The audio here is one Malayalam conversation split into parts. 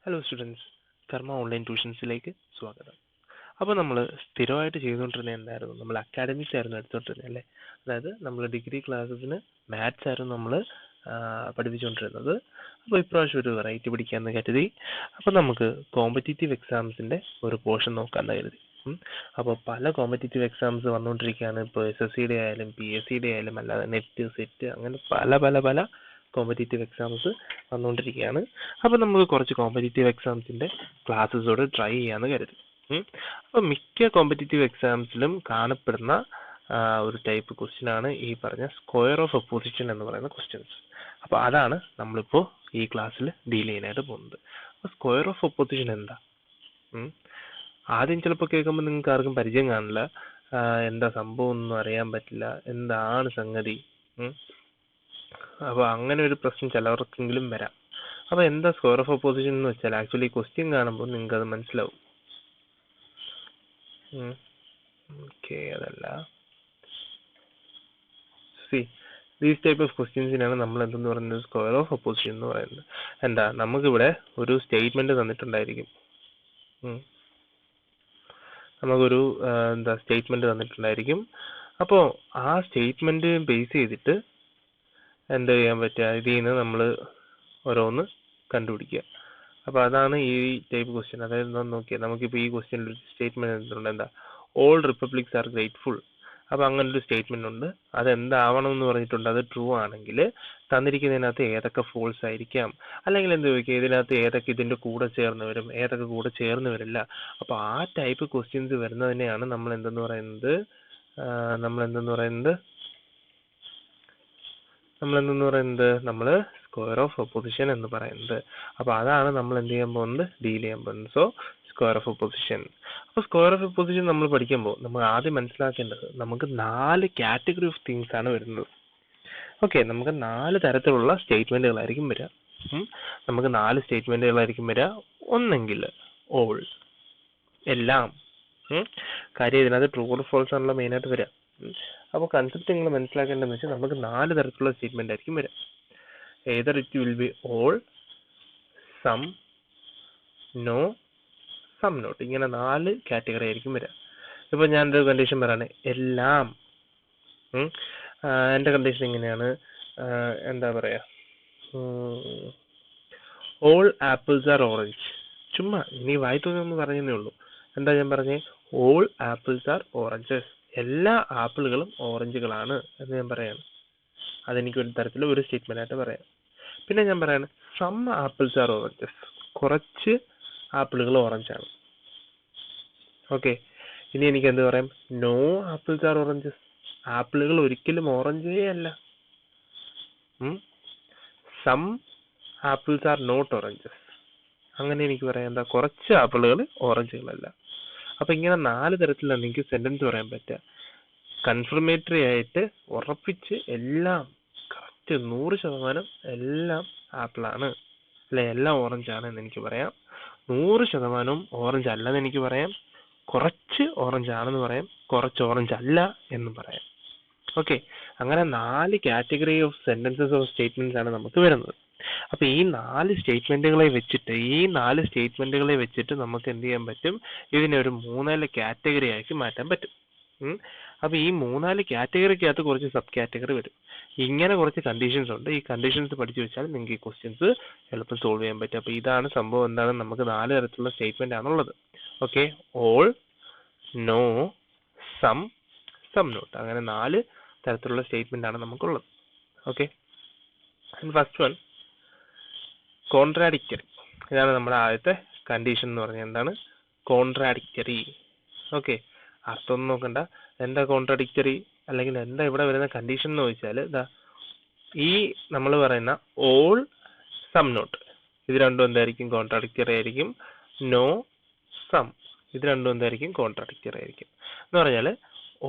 ഹലോ സ്റ്റുഡൻസ്, കർമ്മ ഓൺലൈൻ ട്യൂഷൻസിലേക്ക് സ്വാഗതം. അപ്പോൾ നമ്മൾ സ്ഥിരമായിട്ട് ചെയ്തുകൊണ്ടിരുന്നത് എന്തായിരുന്നു? നമ്മൾ അക്കാഡമിക്സ് ആയിരുന്നു എടുത്തുകൊണ്ടിരുന്നത് അല്ലേ? അതായത് നമ്മൾ ഡിഗ്രി ക്ലാസ്സസിന് മാത്സ് ആയിരുന്നു നമ്മൾ പഠിപ്പിച്ചുകൊണ്ടിരുന്നത്. അപ്പോൾ ഇപ്രാവശ്യം ഒരു വെറൈറ്റി പിടിക്കാമെന്ന് കരുതി. അപ്പോൾ നമുക്ക് കോമ്പറ്റീറ്റീവ് എക്സാംസിൻ്റെ ഒരു പോർഷൻ നോക്കാമെന്ന് കരുതി. അപ്പോൾ പല കോമ്പറ്റീറ്റീവ് എക്സാംസ് വന്നുകൊണ്ടിരിക്കുകയാണ്. ഇപ്പോൾ SSCയുടെ ആയാലും PSCയുടെ ആയാലും അല്ലാതെ നെറ്റ്, സെറ്റ്, അങ്ങനെ പല കോമ്പറ്റീറ്റീവ് എക്സാംസ് വന്നുകൊണ്ടിരിക്കുകയാണ്. അപ്പോൾ നമുക്ക് കുറച്ച് കോമ്പറ്റീറ്റീവ് എക്സാംസിൻ്റെ ക്ലാസ്സസോട് ട്രൈ ചെയ്യാമെന്ന് കരുതി. അപ്പോൾ മിക്ക കോമ്പറ്റീറ്റീവ് എക്സാംസിലും കാണപ്പെടുന്ന ഒരു ടൈപ്പ് ക്വസ്റ്റ്യനാണ് ഈ പറഞ്ഞ സ്ക്വയർ ഓഫ് ഒപ്പോസിഷൻ എന്ന് പറയുന്ന ക്വസ്റ്റ്യൻസ്. അപ്പോൾ അതാണ് നമ്മളിപ്പോൾ ഈ ക്ലാസ്സിൽ ഡീൽ ചെയ്യാനായിട്ട് പോകുന്നത്. അപ്പോൾ സ്ക്വയർ ഓഫ് ഒപ്പോസിഷൻ എന്താ? ആദ്യം ചിലപ്പോൾ കേൾക്കുമ്പോൾ നിങ്ങൾക്ക് ആർക്കും പരിചയം കാണില്ല, എന്താ സംഭവം ഒന്നും അറിയാൻ പറ്റില്ല, എന്താണ് സംഗതി. അപ്പോൾ അങ്ങനെ ഒരു പ്രശ്നം ചിലവർക്കെങ്കിലും വരാം. അപ്പോൾ എന്താ സ്ക്വയർ ഓഫ് ഒപ്പോസിഷൻ എന്ന് വെച്ചാൽ ആക്ച്വലി ക്വസ്റ്റ്യൻ കാണുമ്പോൾ നിങ്ങൾക്ക് അത് മനസ്സിലാവും. അതല്ല, ദീസ് ടൈപ്പ് ഓഫ് ക്വസ്റ്റ്യൻസിനാണ് നമ്മൾ എന്തെന്ന് പറയുന്നത് സ്ക്വയർ ഓഫ് ഒപ്പോസിഷൻ എന്ന് പറയുന്നത്. എന്താ, നമുക്കിവിടെ ഒരു സ്റ്റേറ്റ്മെന്റ് തന്നിട്ടുണ്ടായിരിക്കും. നമുക്കൊരു സ്റ്റേറ്റ്മെന്റ് തന്നിട്ടുണ്ടായിരിക്കും. അപ്പോൾ ആ സ്റ്റേറ്റ്മെന്റ് ബേസ് ചെയ്തിട്ട് എന്ത് ചെയ്യാൻ പറ്റുക, ഇതിൽ നിന്ന് നമ്മൾ ഓരോന്ന് കണ്ടുപിടിക്കുക. അപ്പോൾ അതാണ് ഈ ടൈപ്പ് ക്വസ്റ്റ്യൻ. അതായത് നോക്കിയാൽ നമുക്കിപ്പോൾ ഈ ക്വസ്റ്റ്യനിൽ ഒരു സ്റ്റേറ്റ്മെന്റ് തന്നിട്ടുണ്ട്. എന്താ, ഓൾ റിപ്പബ്ലിക്സ് ആർ ഗ്രേറ്റ്ഫുൾ. അപ്പോൾ അങ്ങനൊരു സ്റ്റേറ്റ്മെന്റ് ഉണ്ട്. അതെന്താവണം എന്ന് പറഞ്ഞിട്ടുണ്ട്. അത് ട്രൂ ആണെങ്കിൽ തന്നിരിക്കുന്നതിനകത്ത് ഏതൊക്കെ ഫോൾസ് ആയിരിക്കാം, അല്ലെങ്കിൽ എന്ത് ചോദിക്കുക, ഇതിനകത്ത് ഏതൊക്കെ ഇതിൻ്റെ കൂടെ ചേർന്ന് വരും, ഏതൊക്കെ കൂടെ ചേർന്ന് വരില്ല. അപ്പോൾ ആ ടൈപ്പ് ക്വസ്റ്റ്യൻസ് വരുന്നതിനെയാണ് നമ്മൾ എന്തെന്ന് പറയുന്നത് നമ്മൾ സ്ക്വയർ ഓഫ് ഒപ്പോസിഷൻ എന്ന് പറയുന്നത്. അപ്പോൾ അതാണ് നമ്മൾ എന്ത് ചെയ്യാൻ പോകുന്നത്, ഡീൽ ചെയ്യാൻ പോകുന്നത്. So square of opposition. അപ്പോൾ സ്ക്വയർ ഓഫ് ഒപ്പോസിഷൻ നമ്മൾ പഠിക്കുമ്പോൾ നമ്മൾ ആദ്യം മനസ്സിലാക്കേണ്ടത് നമുക്ക് 4 കാറ്റഗറി ഓഫ് തിങ്സ് ആണ് വരുന്നത്. ഓക്കെ, നമുക്ക് 4 തരത്തിലുള്ള സ്റ്റേറ്റ്മെന്റുകളായിരിക്കും വരിക. നമുക്ക് 4 സ്റ്റേറ്റ്മെന്റുകളായിരിക്കും വരിക. ഒന്നെങ്കിൽ ഓൾ, എല്ലാം. കാര്യം ഇതിനകത്ത് ട്രൂ ഓർ ഫോൾസ് ആണല്ലോ മെയിനായിട്ട് വരിക. അപ്പോൾ കൺസെപ്റ്റ് നിങ്ങൾ മനസ്സിലാക്കേണ്ടതെന്ന് വെച്ചാൽ നമുക്ക് 4 തരത്തിലുള്ള സ്റ്റേറ്റ്മെന്റ് ആയിരിക്കും വരിക. either it will be all, some, no, some not. ഇങ്ങനെ 4 കാറ്റഗറി ആയിരിക്കും വരിക. ഇപ്പോൾ ഞാനൊരു കണ്ടീഷൻ പറയാണ്, എല്ലാം. എൻ്റെ കണ്ടീഷൻ ഇങ്ങനെയാണ്, എന്താ പറയുക, ഓൾ ആപ്പിൾസ് ആർ ഓറഞ്ച്. ചുമ്മാ ഇനി വായിത്തൊന്ന് പറഞ്ഞതേ ഉള്ളൂ. എന്താ ഞാൻ പറഞ്ഞേ, ഓൾ ആപ്പിൾസ് ആർ ഓറഞ്ചസ്. എല്ലാ ആപ്പിളുകളും ഓറഞ്ചുകളാണ് എന്ന് ഞാൻ പറയാണ്. അതെനിക്ക് ഒരു തരത്തിൽ ഒരു സ്റ്റേറ്റ്മെന്റ് ആയിട്ട് പറയാം. പിന്നെ ഞാൻ പറയാണ്, സം ആപ്പിൾസ് ആർ ഓറഞ്ചസ്. കുറച്ച് ആപ്പിളുകൾ ഓറഞ്ചാണ്. ഓക്കെ, ഇനി എനിക്ക് എന്ത് പറയാം, നോ ആപ്പിൾസ് ആർ ഓറഞ്ചസ്. ആപ്പിളുകൾ ഒരിക്കലും ഓറഞ്ചേ അല്ല. Some apples are not oranges. അങ്ങനെ എനിക്ക് പറയാം, എന്താ, കുറച്ച് ആപ്പിളുകൾ ഓറഞ്ചുകളല്ല. അപ്പൊ ഇങ്ങനെ 4 തരത്തിലാണ് എനിക്ക് സെന്റൻസ് പറയാൻ പറ്റുക. കൺഫർമേറ്ററി ആയിട്ട് ഉറപ്പിച്ച് എല്ലാം കറക്റ്റ് 100% എല്ലാം ആപ്പിളാണ്, അല്ലെ എല്ലാം ഓറഞ്ചാണ് എന്ന് എനിക്ക് പറയാം. 100% ഓറഞ്ച് അല്ലെന്ന് എനിക്ക് പറയാം. കുറച്ച് ഓറഞ്ച് ആണെന്ന് പറയാം. കുറച്ച് ഓറഞ്ച് അല്ല എന്നും പറയാം. ഓക്കെ, അങ്ങനെ 4 category of sentences of statements ആണ് നമുക്ക് വരുന്നത്. അപ്പൊ ഈ 4 സ്റ്റേറ്റ്മെന്റുകളെ വെച്ചിട്ട് നമുക്ക് എന്ത് ചെയ്യാൻ പറ്റും, ഇതിനെ ഒരു 3 കാറ്റഗറി ആക്കി മാറ്റാൻ പറ്റും. അപ്പൊ ഈ 3 കാറ്റഗറിക്കകത്ത് കുറച്ച് സബ് കാറ്റഗറി വരും. ഇങ്ങനെ കുറച്ച് കണ്ടീഷൻസ് ഉണ്ട്. ഈ കണ്ടീഷൻസ് പഠിച്ചു വെച്ചാൽ നിങ്ങൾക്ക് ഈ ക്വസ്റ്റ്യൻസ് എളുപ്പം സോൾവ് ചെയ്യാൻ പറ്റും. അപ്പൊ ഇതാണ് സംഭവം. എന്താണ്, നമുക്ക് 4 തരത്തിലുള്ള സ്റ്റേറ്റ്മെന്റ് ആണുള്ളത്. Okay, all, no, some, some not. അങ്ങനെ 4 തരത്തിലുള്ള സ്റ്റേറ്റ്മെന്റ് ആണ് നമുക്കുള്ളത്. Okay, first one, contradictory. ഇതാണ് നമ്മുടെ ആദ്യത്തെ കണ്ടീഷൻ എന്ന് പറഞ്ഞാൽ എന്താണ്, കോൺട്രാഡിക്റ്ററി. ഓക്കെ, അർത്ഥം നോക്കണ്ട, എന്താ കോൺട്രാഡിക്റ്ററി അല്ലെങ്കിൽ എന്താ ഇവിടെ വരുന്ന കണ്ടീഷൻ എന്ന് ചോദിച്ചാൽ, ഈ നമ്മൾ പറയുന്ന ഓൾ, സം നോട്ട്, ഇത് രണ്ടും എന്തായിരിക്കും, കോൺട്രാഡിക്റ്ററി ആയിരിക്കും. നോ, സം, ഇത് രണ്ടും എന്തായിരിക്കും, കോൺട്രാഡിക്റ്ററി ആയിരിക്കും. എന്ന് പറഞ്ഞാൽ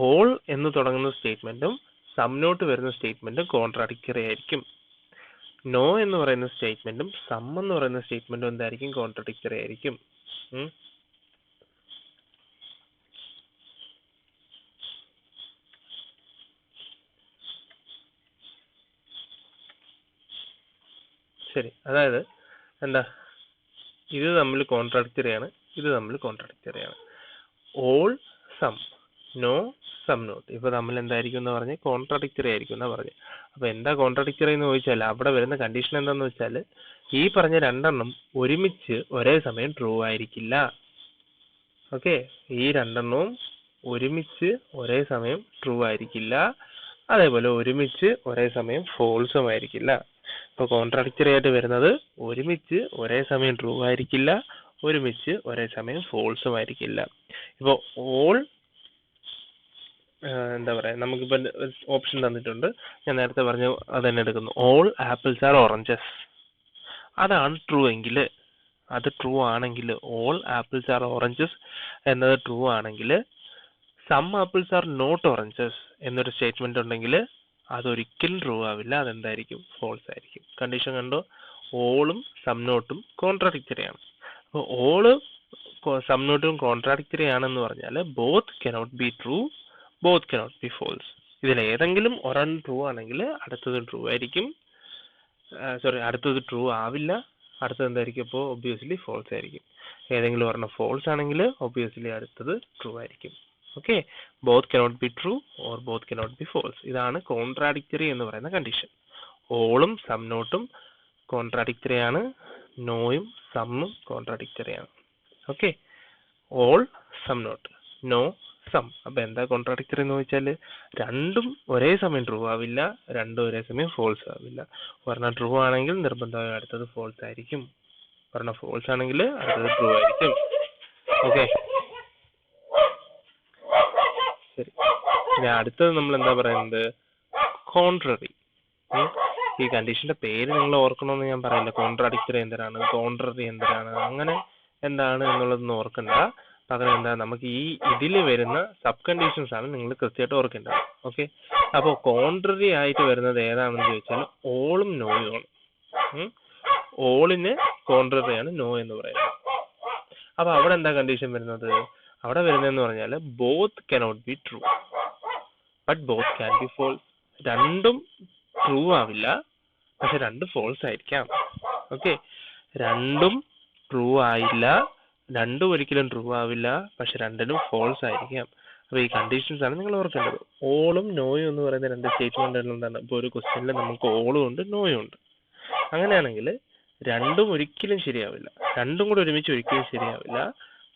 ഓൾ എന്ന് തുടങ്ങുന്ന സ്റ്റേറ്റ്മെന്റും സം നോട്ട് വരുന്ന സ്റ്റേറ്റ്മെന്റും കോൺട്രാഡിക്റ്ററി ആയിരിക്കും. നോ എന്ന് പറയുന്ന സ്റ്റേറ്റ്മെന്റും സം എന്ന് പറയുന്ന സ്റ്റേറ്റ്മെന്റും എന്തായിരിക്കും, കോൺട്രാഡിക്റ്ററി ആയിരിക്കും. ശരി, അതായത് എന്താ, ഇത് തമ്മിൽ കോൺട്രാഡിക്ടറി ആണ്, ഇത് തമ്മിൽ കോൺട്രാഡിക്ടറി ആണ്. All some, no some not, ഇപ്പൊ തമ്മിൽ എന്തായിരിക്കും എന്ന് പറഞ്ഞ് കോൺട്രാഡിക്ടറി ആയിരിക്കും എന്നാ പറഞ്ഞു. അപ്പൊ എന്താ കോൺട്രാഡിക്ടറി എന്ന് ചോദിച്ചാൽ അവിടെ വരുന്ന കണ്ടീഷൻ എന്താന്ന് വെച്ചാൽ ഈ പറഞ്ഞ രണ്ടെണ്ണം ഒരുമിച്ച് ഒരേ സമയം ട്രൂ ആയിരിക്കില്ല. ഓക്കെ, ഈ രണ്ടെണ്ണവും ഒരുമിച്ച് ഒരേ സമയം ട്രൂ ആയിരിക്കില്ല, അതേപോലെ ഒരുമിച്ച് ഒരേ സമയം ഫോൾസും ആയിരിക്കില്ല. ഇപ്പൊ കോൺട്രാഡിക്ടറി ആയിട്ട് വരുന്നത് ഒരുമിച്ച് ഒരേ സമയം ട്രൂ ആയിരിക്കില്ല, ഒരുമിച്ച് ഒരേ സമയം ഫോൾസും ആയിരിക്കില്ല. ഇപ്പൊ ഓൾ എന്താ പറയാ, നമുക്കിപ്പോ ഓപ്ഷൻ തന്നിട്ടുണ്ട്, ഞാൻ നേരത്തെ പറഞ്ഞു അത് തന്നെ എടുക്കുന്നു. ഓൾ ആപ്പിൾസ് ആർ ഓറഞ്ചസ്, അതാണ് ട്രൂ എങ്കിൽ, അത് ട്രൂ ആണെങ്കിൽ, ഓൾ ആപ്പിൾസ് ആർ ഓറഞ്ചസ് എന്നത് ട്രൂ ആണെങ്കിൽ, some apples are not oranges എന്നൊരു സ്റ്റേറ്റ്മെന്റ് ഉണ്ടെങ്കിൽ അതൊരിക്കലും ട്രൂ ആവില്ല, അതെന്തായിരിക്കും, ഫോൾസ് ആയിരിക്കും. കണ്ടീഷൻ കണ്ടോ, ഓളും സം നോട്ടും കോൺട്രാഡിക്ടറി ആണ്. അപ്പോൾ ഓള് സം നോട്ടും കോൺട്രാഡിക്ടറി ആണെന്ന് പറഞ്ഞാൽ both cannot be true, both cannot be false. ഇതിൽ ഏതെങ്കിലും ഒരെണ്ണം ട്രൂ ആണെങ്കിൽ അടുത്തത് ട്രൂ ആയിരിക്കും, അടുത്തത് ട്രൂ ആവില്ല, അടുത്തത് എന്തായിരിക്കും, അപ്പോൾ ഒബ്വിയസ്ലി ഫോൾസ് ആയിരിക്കും. ഏതെങ്കിലും ഒരെണ്ണം ഫോൾസ് ആണെങ്കിൽ ഒബ്വിയസ്ലി അടുത്തത് ട്രൂ ആയിരിക്കും. Okay, both cannot be true or both cannot be false, ഇതാണ് കോൺട്രാഡിക്ടറി എന്ന് പറയുന്ന കണ്ടീഷൻ. ഓളും സം നോട്ടും കോൺട്രാഡിക്ടറി ആണ്, നോയും സമ്മും കോൺട്രാഡിക്ടറി ആണ്. Okay, all some not, no some. അപ്പൊ എന്താ കോൺട്രാഡിക്ടറി എന്ന് വെച്ചാൽ രണ്ടും ഒരേ സമയം ട്രൂ ആവില്ല, രണ്ടും ഒരേ സമയം ഫോൾസ് ആവില്ല. ഒരെണ്ണം ട്രൂ ആണെങ്കിൽ നിർബന്ധമായും അടുത്തത് ഫോൾസ് ആയിരിക്കും, ഒരെണ്ണം ഫോൾസ് ആണെങ്കിൽ അടുത്തത് ട്രൂ ആയിരിക്കും. ഓക്കെ, ശരി. ഇനി അടുത്തത് നമ്മൾ എന്താ പറയുന്നത്, കോൺട്രറി. ഈ കണ്ടീഷന്റെ പേര് നിങ്ങൾ ഓർക്കണമെന്ന് ഞാൻ പറയില്ല. കോൺട്രാഡിക്ടറി എന്തിനാണ്, കോൺട്രറി എന്തിനാണ്, അങ്ങനെ എന്താണ് എന്നുള്ളതൊന്നും ഓർക്കണ്ട. പകരം എന്താ, നമുക്ക് ഈ ഇതിൽ വരുന്ന സബ് കണ്ടീഷൻസ് ആണ് നിങ്ങൾ കൃത്യമായിട്ട് ഓർക്കേണ്ടത്. ഓക്കെ, അപ്പോൾ കോൺട്രറി ആയിട്ട് വരുന്നത് ഏതാണെന്ന് ചോദിച്ചാൽ ഓളും നോയും ആണ്. ഓളിന് കോൺട്രറി ആണ് നോ എന്ന് പറയുന്നത്. അപ്പൊ അവിടെ എന്താ കണ്ടീഷൻ വരുന്നത്, അവിടെ വരുന്നതെന്ന് പറഞ്ഞാൽ both cannot be true but both can be false. രണ്ടും ട്രൂ ആവില്ല, പക്ഷെ രണ്ട് ഫോൾസ് ആയിരിക്കാം. ഓക്കെ, രണ്ടും ട്രൂ ആയില്ല, രണ്ടും ഒരിക്കലും ട്രൂ ആവില്ല, പക്ഷെ രണ്ടിനും ഫോൾസ് ആയിരിക്കാം. അപ്പൊ ഈ കണ്ടീഷൻസ് ആണ് നിങ്ങൾ ഓർക്കേണ്ടത്. ഓളും നോയും എന്ന് പറയുന്ന രണ്ട് സ്റ്റേറ്റ്മെന്റുകൾ എന്താണ്, ഇപ്പൊ ഒരു ക്വസ്റ്റ്യനിൽ നമുക്ക് ഓളും ഉണ്ട് നോയും ഉണ്ട്. അങ്ങനെയാണെങ്കിൽ രണ്ടും ഒരിക്കലും ശരിയാവില്ല, രണ്ടും കൂടെ ഒരുമിച്ച് ഒരിക്കലും ശരിയാവില്ല,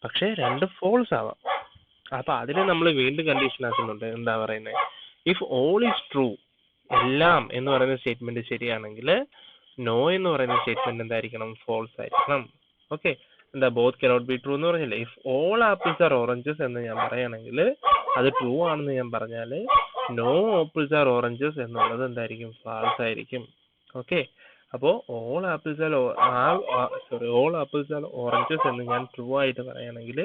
പക്ഷെ രണ്ടും ഫോൾസ് ആവാം. അപ്പൊ അതിനെ നമ്മൾ വീണ്ടും കണ്ടീഷൻ ആക്കുന്നുണ്ട്. എന്താ പറയുന്നത്, ഇഫ് ഓൾ ഈസ് ട്രൂ, എല്ലാം എന്ന് പറയുന്ന സ്റ്റേറ്റ്മെന്റ് ശരിയാണെങ്കിൽ നോ എന്ന് പറയുന്ന സ്റ്റേറ്റ്മെന്റ് എന്തായിരിക്കണം, ഫോൾസ് ആയിരിക്കണം. ഓക്കെ, എന്താ ബോത്ത് കനോട്ട് ബി ട്രൂ എന്ന് പറഞ്ഞില്ലേ, if all apples are oranges എന്ന് ഞാൻ പറയുകയാണെങ്കിൽ അത് ട്രൂ ആണെന്ന് ഞാൻ പറഞ്ഞാൽ നോ ആപ്പിൾസ് ആർ ഓറഞ്ചസ് എന്നുള്ളത് എന്തായിരിക്കും, ഫാൾസ് ആയിരിക്കും. ഓക്കെ, അപ്പോൾ ഓൾ ആപ്പിൾസ് ആർ ഓറഞ്ചസ് എന്ന് ഞാൻ ട്രൂ ആയിട്ട് പറയുകയാണെങ്കിൽ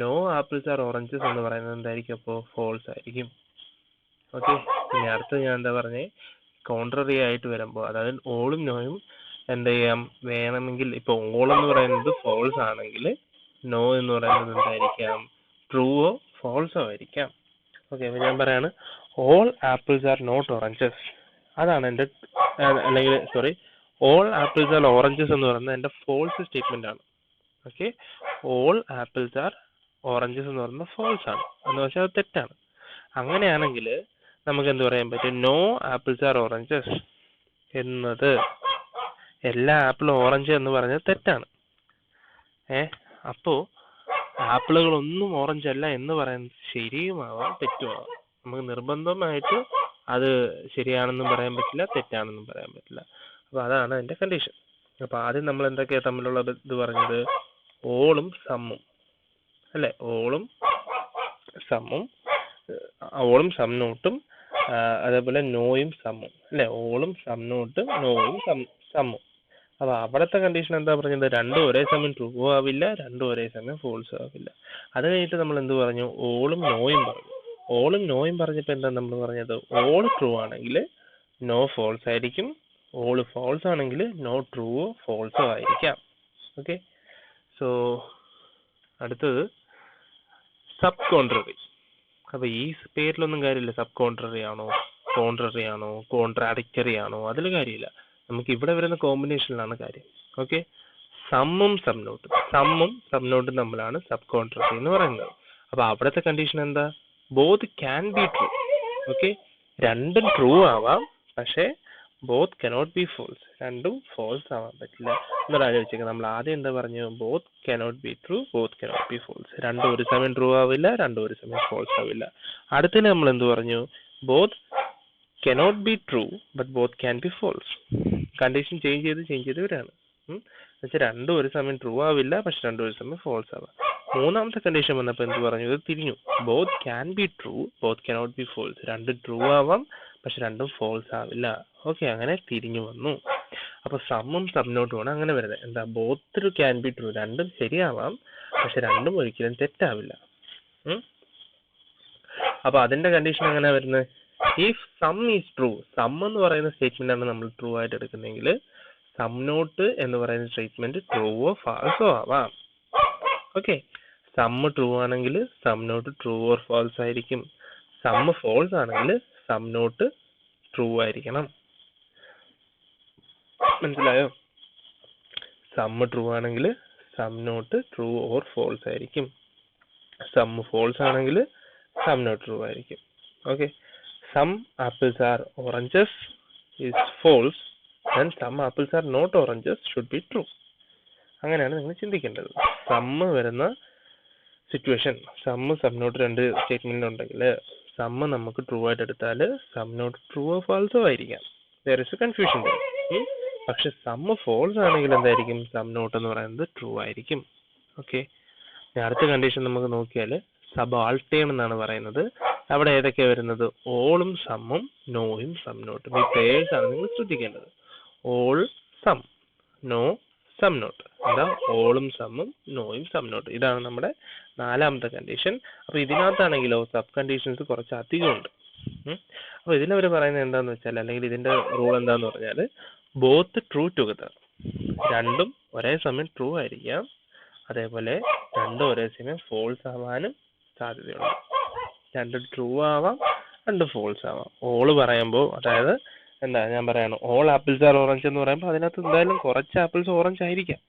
നോ ആപ്പിൾസ് ആർ ഓറഞ്ചസ് എന്ന് പറയുന്നത് എന്തായിരിക്കും, അപ്പോൾ ഫോൾസ് ആയിരിക്കും. ഓക്കെ, ഇനി അടുത്ത് ഞാൻ എന്താ പറഞ്ഞേ, കോൺട്രറി ആയിട്ട് വരുമ്പോൾ, അതായത് ഓളും നോയും എന്ത് ചെയ്യാം, വേണമെങ്കിൽ ഇപ്പൊ ഓൾ എന്ന് പറയുന്നത് ഫോൾസ് ആണെങ്കിൽ നോ എന്ന് പറയുന്നത് എന്തായിരിക്കാം, ട്രൂവോ ഫോൾസോ ആയിരിക്കാം. ഓക്കെ, അപ്പൊ ഞാൻ പറയാണ് all apples are not oranges, അതാണ് എൻ്റെ, അല്ലെങ്കിൽ sorry, all apples are oranges എന്ന് പറയുന്നത് എൻ്റെ ഫോൾസ് സ്റ്റേറ്റ്മെന്റ് ആണ്. Okay, all apples are oranges എന്ന് പറയുന്നത് ഫോൾസ് ആണ്, എന്ന് വെച്ചാൽ അത് തെറ്റാണ്. അങ്ങനെയാണെങ്കിൽ നമുക്ക് എന്ത് പറയാൻ പറ്റും, നോ ആപ്പിൾസ് ആർ ഓറഞ്ചസ് എന്നത് എല്ലാ ആപ്പിളും ഓറഞ്ച് എന്ന് പറഞ്ഞത് തെറ്റാണ്. അപ്പോ ആപ്പിളുകളൊന്നും ഓറഞ്ച് അല്ല എന്ന് പറയുന്നത് ശരിയുമാവാം തെറ്റുമാവാം. നമുക്ക് നിർബന്ധമായിട്ട് അത് ശരിയാണെന്നും പറയാൻ പറ്റില്ല, തെറ്റാണെന്നും പറയാൻ പറ്റില്ല. അപ്പൊ അതാണ് അതിന്റെ കണ്ടീഷൻ. അപ്പൊ ആദ്യം നമ്മൾ എന്തൊക്കെയാ തമ്മിലുള്ള ഇത് പറഞ്ഞത്, ഓളും സമ്മും അല്ലെ, ഓളും സം നോട്ടും, അതേപോലെ നോയും സമ്മും അല്ലെ, ഓളും സം നോട്ടും നോയും സമ്മും. അപ്പൊ അവിടുത്തെ കണ്ടീഷൻ എന്താ പറഞ്ഞത്, രണ്ടും ഒരേ സമയം ട്രൂ ആവില്ല, രണ്ടും ഒരേ സമയം ഫോൾസ് ആവില്ല. അത് കഴിഞ്ഞിട്ട് നമ്മൾ എന്ത് പറഞ്ഞു, ഓളും നോയും പറഞ്ഞു. ഓളും നോയും പറഞ്ഞപ്പോ എന്താ നമ്മൾ പറഞ്ഞത്, ഓൾ ട്രൂ ആണെങ്കിൽ നോ ഫോൾസ് ആയിരിക്കും, ഓൾ ഫോൾസ് ആണെങ്കിൽ നോ ട്രൂവോ ഫോൾസോ ആയിരിക്കാം. ഓക്കെ, സോ അടുത്തത് സബ് കോൺട്രറി. അപ്പൊ ഈ പേരിലൊന്നും കാര്യമില്ല, സബ് കോൺട്രറി ആണോ, കോൺട്രറി ആണോ, കോൺട്രാഡിക്ടറി ആണോ, അതിൽ കാര്യമില്ല. നമുക്ക് ഇവിടെ വരുന്ന കോമ്പിനേഷനിലാണ് കാര്യം. ഓക്കെ, സമ്മും സബ്നോട്ടും തമ്മിലാണ് സബ് കോൺട്രാക്ട് എന്ന് പറയുന്നത്. അപ്പൊ അവിടുത്തെ കണ്ടീഷൻ എന്താ? Both can be true. Okay, രണ്ടും ട്രൂ ആവാം, പക്ഷേ ബോത്ത് കനോട്ട് ബി ഫോൾസ്, രണ്ടും ഫോൾസ് ആവാൻ പറ്റില്ല എന്നൊരു ആലോചിച്ചേക്കാം. നമ്മൾ ആദ്യം എന്താ പറഞ്ഞു? Both cannot be true, both cannot be false. രണ്ടും ഒരു സമയം ട്രൂ ആവില്ല, രണ്ടും ഒരു സമയം ഫോൾസ് ആവില്ല. അടുത്തതിന് നമ്മൾ എന്ത് പറഞ്ഞു? Both cannot be true but both can be false. Condition change ചെയ്ത് വരാണ്. എന്നുവെച്ചാൽ രണ്ടും ഒരു സമയം ട്രൂ ആവില്ല, പക്ഷെ രണ്ടും ഒരു സമയം ഫോൾസ് ആവാം. മൂന്നാമത്തെ കണ്ടീഷൻ വന്നപ്പോൾ എന്ത് പറഞ്ഞു? ഇത് തിരിഞ്ഞു. Both can be true, both cannot be false. രണ്ടും ട്രൂ ആവാം, പക്ഷെ രണ്ടും ഫോൾസ് ആവില്ല. ഓക്കെ, അങ്ങനെ തിരിഞ്ഞു വന്നു. അപ്പൊ സമ്മും സബ്നോട്ടുമാണ് അങ്ങനെ വരുന്നത്. എന്താ? ബോത്ത് ക്യാൻ ബി ട്രൂ, രണ്ടും ശരിയാവാം, പക്ഷെ രണ്ടും ഒരിക്കലും തെറ്റാവില്ല. അപ്പൊ അതിന്റെ കണ്ടീഷൻ എങ്ങനെ വരുന്നത്? If some is true, some എന്ന് പറയുന്ന സ്റ്റേറ്റ്മെന്റ് ആണ് നമ്മൾ ട്രൂ ആയിട്ട് എടുക്കുന്നെങ്കിൽ സം നോട്ട് എന്ന് പറയുന്ന സ്റ്റേറ്റ്മെന്റ് ട്രൂവോ ഫാൾസോ ആവാം. ഓക്കെ, സം ട്രൂ ആണെങ്കിൽ some not true or false ആയിരിക്കും. സം ഫോൾസ് ആണെങ്കിൽ സം നോട്ട് ട്രൂ ആയിരിക്കണം. മനസ്സിലായോ? സം ട്രൂ ആണെങ്കിൽ some not true or false ആയിരിക്കും. സം ഫോൾസ് ആണെങ്കിൽ സം നോട്ട് ട്രൂ ആയിരിക്കും. Okay, some apples are oranges is false and some apples are not oranges should be true. അങ്ങനെയാണ് നിങ്ങൾ ചിന്തിക്കേണ്ടത്. സമ്മ് വരുന്ന സിറ്റുവേഷൻ, സമ്മ് സം നോട്ട് രണ്ട് സ്റ്റേറ്റ്മെന്റ് ഉണ്ടെങ്കിൽ സമ്മ് നമുക്ക് ട്രൂ ആയിട്ട് എടുത്താൽ സം നോട്ട് ട്രൂവോ ഫാൾസോ ആയിരിക്കാം. there is a confusion there. പക്ഷെ സമ്മ് ഫോൾസ് ആണെങ്കിൽ എന്തായിരിക്കും? സം നോട്ട് എന്ന് പറയുന്നത് ട്രൂ ആയിരിക്കും. ഓക്കെ, അടുത്ത കണ്ടീഷൻ നമുക്ക് നോക്കിയാൽ സബാൾട്ടേൺ എന്നാണ് പറയുന്നത്. അവിടെ ഏതൊക്കെയാണ് വരുന്നത്? ഓളും സമ്മും നോയും സം നോട്ടും. ഈ പേഴ്സ് ആണ് നിങ്ങൾ ശ്രദ്ധിക്കേണ്ടത്. All some, no some not. എന്താ? ഓളും സമ്മും നോയും സം നോട്ട്. ഇതാണ് നമ്മുടെ നാലാമത്തെ കണ്ടീഷൻ. അപ്പൊ ഇതിനകത്താണെങ്കിലോ സബ് കണ്ടീഷൻസ് കുറച്ച് അധികം ഉണ്ട്. അപ്പൊ ഇതിലവർ പറയുന്നത് എന്താന്ന് വെച്ചാൽ, അല്ലെങ്കിൽ ഇതിന്റെ റൂൾ എന്താന്ന് പറഞ്ഞാൽ, ബോത്ത് ട്രൂ ടുഗദർ, രണ്ടും ഒരേ സമയം ട്രൂ ആയിരിക്കാം, അതേപോലെ രണ്ടും ഒരേ സമയം ഫോൾസ് ആവാനും സാധ്യതയുണ്ട്. രണ്ടും ട്രൂ ആവാം, രണ്ടും ഫോൾസ് ആവാം. ഓള് പറയുമ്പോൾ, അതായത് എന്താ ഞാൻ പറയണം, ഓൾ ആപ്പിൾസ് ആർ ഓറഞ്ച് എന്ന് പറയുമ്പോൾ അതിനകത്ത് എന്തായാലും കുറച്ച് ആപ്പിൾസ് ഓറഞ്ച് ആയിരിക്കാം.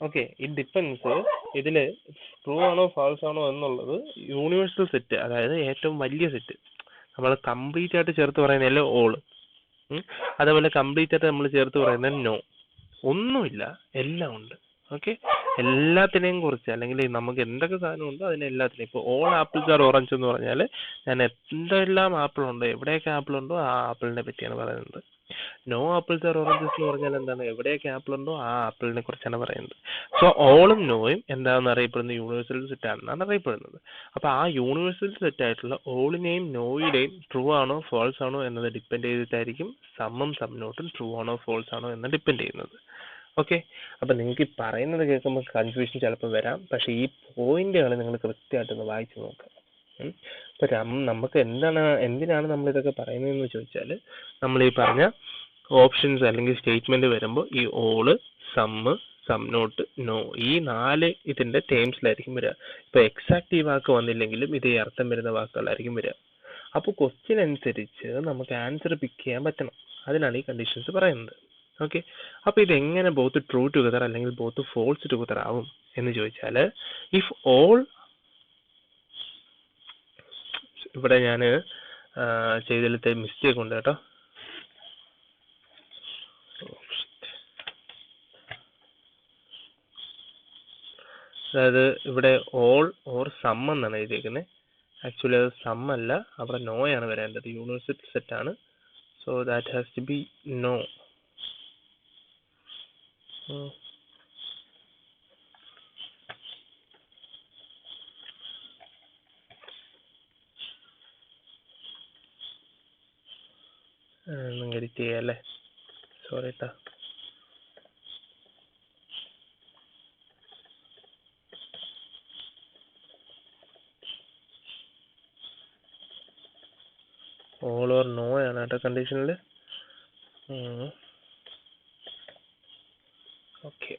ഓക്കെ, ഇറ്റ് ഡിപ്പെൻസ് ഇതിൽ ട്രൂ ആണോ ഫാൾസ് ആണോ എന്നുള്ളത് യൂണിവേഴ്സൽ സെറ്റ്, അതായത് ഏറ്റവും വലിയ സെറ്റ്. നമ്മൾ കംപ്ലീറ്റ് ആയിട്ട് ചേർത്ത് പറയുന്നതല്ലേ ഓള്, അതേപോലെ കംപ്ലീറ്റ് ആയിട്ട് നമ്മൾ ചേർത്ത് പറയുന്നത് നോ. ഒന്നുമില്ല, എല്ലാം ഉണ്ട്. ഓക്കെ, എല്ലാത്തിനെയും കുറിച്ച്, അല്ലെങ്കിൽ നമുക്ക് എന്തൊക്കെ സാധനം ഉണ്ടോ അതിനെല്ലാത്തിനെയും. ഇപ്പോൾ ഓൾ ആപ്പിൾസ് ആർ ഓറഞ്ച് എന്ന് പറഞ്ഞാൽ ഞാൻ എന്തെല്ലാം ആപ്പിൾ ഉണ്ടോ, എവിടെയൊക്കെ ആപ്പിൾ ഉണ്ടോ ആ ആപ്പിളിനെ പറ്റിയാണ് പറയുന്നത്. നോ ആപ്പിൾസ് ആർ ഓറഞ്ചസ് എന്ന് പറഞ്ഞാൽ എന്താണ്? എവിടെയൊക്കെ ആപ്പിൾ ഉണ്ടോ ആ ആപ്പിളിനെ കുറിച്ചാണ് പറയുന്നത്. സോ ഓളും നോയും എന്താണെന്ന് അറിയപ്പെടുന്നത് യൂണിവേഴ്സൽ സെറ്റ് ആണെന്നാണ് അറിയപ്പെടുന്നത്. അപ്പൊ ആ യൂണിവേഴ്സൽ സെറ്റ് ആയിട്ടുള്ള ഓളിനെയും നോയുടെയും ട്രൂ ആണോ ഫോൾസ് ആണോ എന്നത് ഡിപ്പെൻഡ് ചെയ്തിട്ടായിരിക്കും സമ്മും സം നോട്ടും ട്രൂ ആണോ ഫോൾസ് ആണോ എന്ന് ഡിപ്പെൻഡ് ചെയ്യുന്നത്. ഓക്കെ, അപ്പൊ നിങ്ങൾക്ക് ഈ പറയുന്നത് കേൾക്കുമ്പോൾ കൺഫ്യൂഷൻ ചിലപ്പോൾ വരാം, പക്ഷെ ഈ പോയിന്റുകൾ നിങ്ങൾ കൃത്യമായിട്ടൊന്ന് വായിച്ചു നോക്കുക. ഇപ്പൊ നമുക്ക് എന്തിനാണ് നമ്മൾ ഇതൊക്കെ പറയുന്നതെന്ന് ചോദിച്ചാൽ, നമ്മൾ ഈ പറഞ്ഞ ഓപ്ഷൻസ് അല്ലെങ്കിൽ സ്റ്റേറ്റ്മെന്റ് വരുമ്പോൾ ഈ ഓള്, സമ്മ്, സം നോട്ട്, നോ, ഈ 4 ഇതിന്റെ ടേംസിലായിരിക്കും വരിക. ഇപ്പൊ എക്സാക്ട് ഈ വാക്ക് വന്നില്ലെങ്കിലും ഇതേ അർത്ഥം വരുന്ന വാക്കുകളായിരിക്കും വരിക. അപ്പോൾ ക്വസ്റ്റ്യൻ അനുസരിച്ച് നമുക്ക് ആൻസർ പിക്ക് ചെയ്യാൻ പറ്റണം. അതിനാണ് ഈ കണ്ടീഷൻസ് പറയുന്നത്. ഓക്കെ, അപ്പൊ ഇതെങ്ങനെ ബോത്ത് ട്രൂ ടുഗദർ അല്ലെങ്കിൽ ബോത്ത് ഫോൾസ് ടുഗദർ ആവും എന്ന് ചോദിച്ചാൽ, ഇഫ് ഓൾ, ഇവിടെ ഞാൻ ചെയ്തതിലത്തെ മിസ്റ്റേക്ക് ഉണ്ട് കേട്ടോ. അതായത് ഇവിടെ ഓൾ ഓർ സം എന്നാണ് എഴുതിയിരിക്കുന്നത്. ആക്ച്വലി അത് സം അല്ല, അവിടെ നോ ആണ് വരേണ്ടത്. യൂണിവേഴ്സൽ സെറ്റ് ആണ്. So that has to be no. Edit ചെയ്യാല്ലേ, സോറി കേട്ടോ. ഓൾ ഓർ നോ ആണ് കേട്ടോ കണ്ടീഷനിൽ. ഓക്കെ,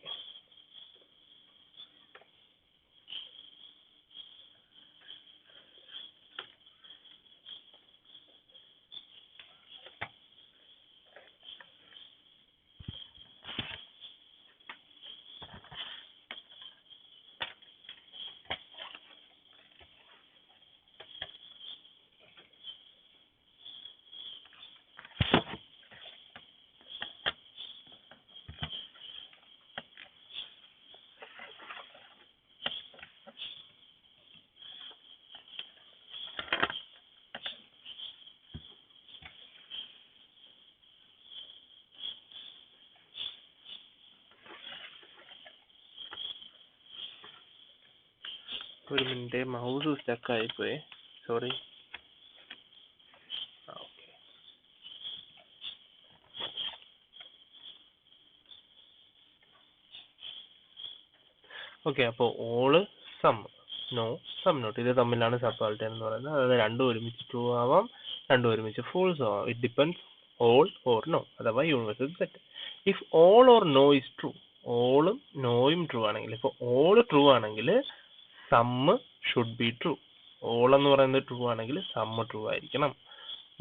ഒരു മിനിറ്റ്, മൗസ് സ്റ്റക്കായിപ്പോയി, സോറി. ഓക്കെ. ഓക്കെ, അപ്പോൾ all some, no some not, ഇത് തമ്മിലാണ് സബ് ആൾട്ടർ എന്ന് പറയുന്നത്. അതായത് രണ്ടും ഒരുമിച്ച് ട്രൂ ആവാം, രണ്ടും ഒരുമിച്ച് ഫോൾസ് ആവാം. It depends all or no, അഥവാ universal set. If all or no is true, ഓളും നോയും ട്രൂ ആണെങ്കിൽ, ഇപ്പോൾ ഓൾ ട്രൂ ആണെങ്കിൽ some should be true. All എന്ന് പറയുന്നത് ട്രൂ ആണെങ്കിൽ സമ്മ് ട്രൂ ആയിരിക്കണം.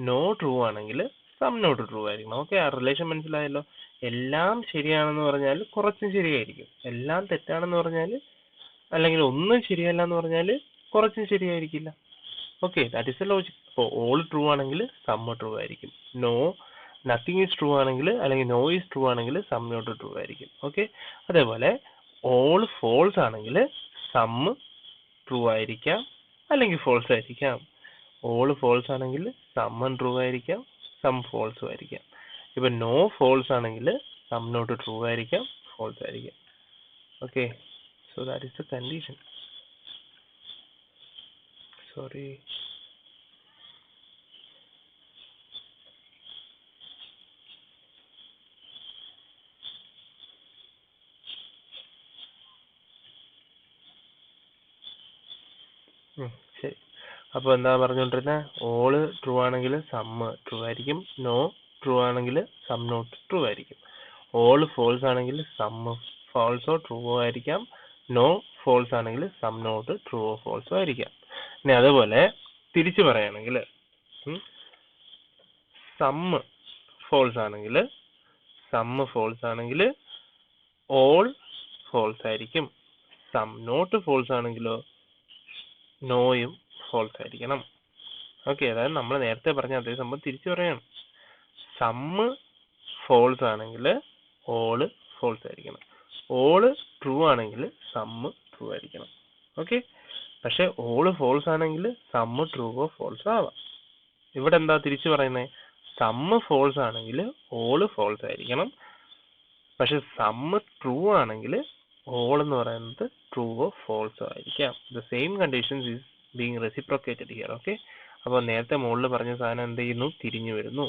നോ ട്രൂ ആണെങ്കിൽ സം നോട്ട് ട്രൂ ആയിരിക്കണം. ഓക്കെ, ആ റിലേഷൻ മനസ്സിലായല്ലോ. എല്ലാം ശരിയാണെന്ന് പറഞ്ഞാൽ കുറച്ചും ശരിയായിരിക്കും, എല്ലാം തെറ്റാണെന്ന് പറഞ്ഞാൽ, അല്ലെങ്കിൽ ഒന്നും ശരിയല്ല എന്ന് പറഞ്ഞാൽ കുറച്ചും ശരിയായിരിക്കില്ല. Okay, that is a logic. അപ്പോൾ ഓൾ ട്രൂ ആണെങ്കിൽ സമ്മ് ട്രൂ ആയിരിക്കും. നോ നത്തിങ് ഈസ് ട്രൂ ആണെങ്കിൽ, അല്ലെങ്കിൽ നോ ഈസ് ട്രൂ ആണെങ്കിൽ സം നോട്ട് ട്രൂ ആയിരിക്കും. ഓക്കെ, അതേപോലെ ഓൾ ഫോൾസ് ആണെങ്കിൽ സമ്മ് ട്രൂ ആയിരിക്കാം, അല്ലെങ്കിൽ ഫോൾസ് ആയിരിക്കാം. ഓൾ ഫോൾസ് ആണെങ്കിൽ സമ്മ് ട്രൂ ആയിരിക്കാം, സം ഫോൾസും ആയിരിക്കാം. ഇപ്പൊ നോ ഫോൾസ് ആണെങ്കിൽ സം നോട്ട് ട്രൂ ആയിരിക്കാം, ഫോൾസ് ആയിരിക്കാം. Okay, so that is the condition. Sorry. ശരി, അപ്പോൾ എന്താ പറഞ്ഞുകൊണ്ടിരുന്നത്? ഓള് ട്രൂ ആണെങ്കിൽ സമ്മ് ട്രൂ ആയിരിക്കും, നോ ട്രൂ ആണെങ്കിൽ സം നോട്ട് ട്രൂ ആയിരിക്കും. ഓൾ ഫോൾസ് ആണെങ്കിൽ സമ്മ് ഫോൾസോ ട്രൂവോ ആയിരിക്കാം, നോ ഫോൾസ് ആണെങ്കിൽ സം നോട്ട് ട്രൂവോ ഫോൾസോ ആയിരിക്കാം. ഇനി അതുപോലെ തിരിച്ചു പറയുകയാണെങ്കിൽ സമ്മ് ഫോൾസ് ആണെങ്കിൽ ഓൾ ഫോൾസ് ആയിരിക്കും. സം നോട്ട് ഫോൾസ് ആണെങ്കിലോ നോയും ഫോൾസ് ആയിരിക്കണം. ഓക്കെ, അതായത് നമ്മൾ നേരത്തെ പറഞ്ഞ അതേ സംഭവം തിരിച്ചു പറയണം. സമ്മ് ഫോൾസ് ആണെങ്കിൽ ഓള് ഫോൾസ് ആയിരിക്കണം, ഓള് ട്രൂ ആണെങ്കിൽ സമ്മ് ട്രൂ ആയിരിക്കണം. ഓക്കെ, പക്ഷെ ഓള് ഫോൾസ് ആണെങ്കിൽ സമ്മ് ട്രൂവോ ഫോൾസോ ആവാം. ഇവിടെ എന്താ തിരിച്ചു പറയുന്നത്? സമ്മ് ഫോൾസ് ആണെങ്കിൽ ഓള് ഫോൾസ് ആയിരിക്കണം, പക്ഷെ സമ്മ് ട്രൂ ആണെങ്കിൽ ഓൾ എന്ന് പറയുന്നത് ട്രൂവോ ഫോൾസോ ആയിരിക്കാം. The same conditions is being reciprocated here. Okay, അപ്പോൾ നേരത്തെ മുകളിൽ പറഞ്ഞ സാധനം എന്ത് ചെയ്യുന്നു? തിരിഞ്ഞു വരുന്നു.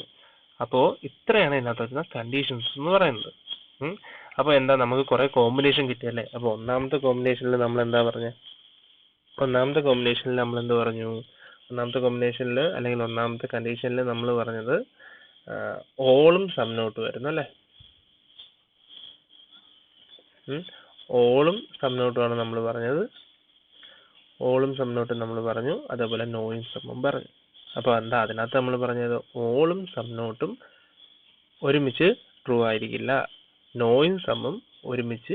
അപ്പോൾ ഇത്രയാണ് ഇതിനകത്ത് വരുന്ന കണ്ടീഷൻസ് എന്ന് പറയുന്നത്. അപ്പോൾ എന്താ, നമുക്ക് കുറെ കോമ്പിനേഷൻ കിട്ടിയല്ലേ? അപ്പോൾ ഒന്നാമത്തെ കോമ്പിനേഷനിൽ നമ്മൾ എന്താ പറഞ്ഞത്? ഒന്നാമത്തെ കോമ്പിനേഷനിൽ നമ്മൾ എന്ത് പറഞ്ഞു? ഒന്നാമത്തെ കോമ്പിനേഷനിൽ അല്ലെങ്കിൽ ഒന്നാമത്തെ കണ്ടീഷനിൽ നമ്മൾ പറഞ്ഞത് ഓളും സം നോട്ട് വരുന്നു അല്ലേ? ഓളും സം നോട്ടുമാണ് നമ്മൾ പറഞ്ഞത്, ഓളും സം നോട്ടും നമ്മൾ പറഞ്ഞു, അതേപോലെ നോയും സമ്മും പറഞ്ഞു. അപ്പോൾ എന്താ അതിനകത്ത് നമ്മൾ പറഞ്ഞത്? ഓളും സം നോട്ടും ഒരുമിച്ച് ട്രൂ ആയിരിക്കില്ല, നോയും സമ്മും ഒരുമിച്ച്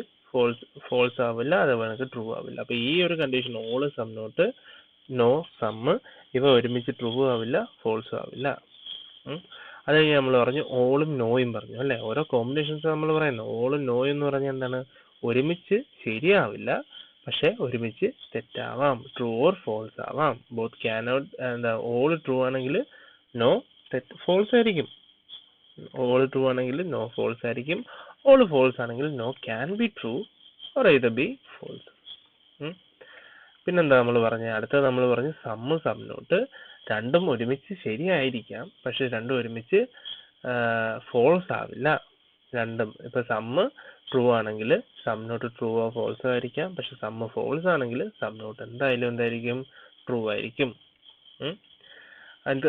ഫോൾസ് ആവില്ല, അതേപോലെ ട്രൂ ആവില്ല. അപ്പോൾ ഈ ഒരു condition, all some not no some, ഇവ ഒരുമിച്ച് ട്രൂ ആവില്ല, ഫോൾസ് ആവില്ല. അത് കഴിഞ്ഞ് നമ്മൾ പറഞ്ഞു ഓളും നോയും പറഞ്ഞു അല്ലേ? ഓരോ കോമ്പിനേഷൻസ് നമ്മൾ പറയുന്നു. ഓളും നോയും എന്ന് പറഞ്ഞാൽ എന്താണ്? ഒരുമിച്ച് ശരിയാവില്ല, പക്ഷെ ഒരുമിച്ച് തെറ്റാവാം, ട്രൂ ഓർ ഫോൾസ് ആവാം. ബോത്ത് ക്യാനോട്ട്, എന്താ, ഓൾ ട്രൂ ആണെങ്കിൽ നോ ഫോൾസ് ആയിരിക്കും, ഓൾ ട്രൂ ആണെങ്കിൽ നോ ഫോൾസ് ആയിരിക്കും, ഓൾ ഫോൾസ് ആണെങ്കിൽ no can be true or either be false. പിന്നെന്താ നമ്മൾ പറഞ്ഞത്? അടുത്തത് നമ്മൾ പറഞ്ഞു സമ്മ് സം നോട്ട് രണ്ടും ഒരുമിച്ച് ശരിയായിരിക്കാം, പക്ഷെ രണ്ടും ഒരുമിച്ച് ഫോൾസ് ആവില്ല. രണ്ടും ഇപ്പൊ സമ്മ് ട്രൂ ആണെങ്കിൽ സം നോട്ട് ട്രൂവോ ഫോൾസോ ആയിരിക്കാം, പക്ഷെ സമ്മ് ഫോൾസ് ആണെങ്കിൽ സം നോട്ട് എന്തായാലും എന്തായിരിക്കും? ട്രൂ ആയിരിക്കും.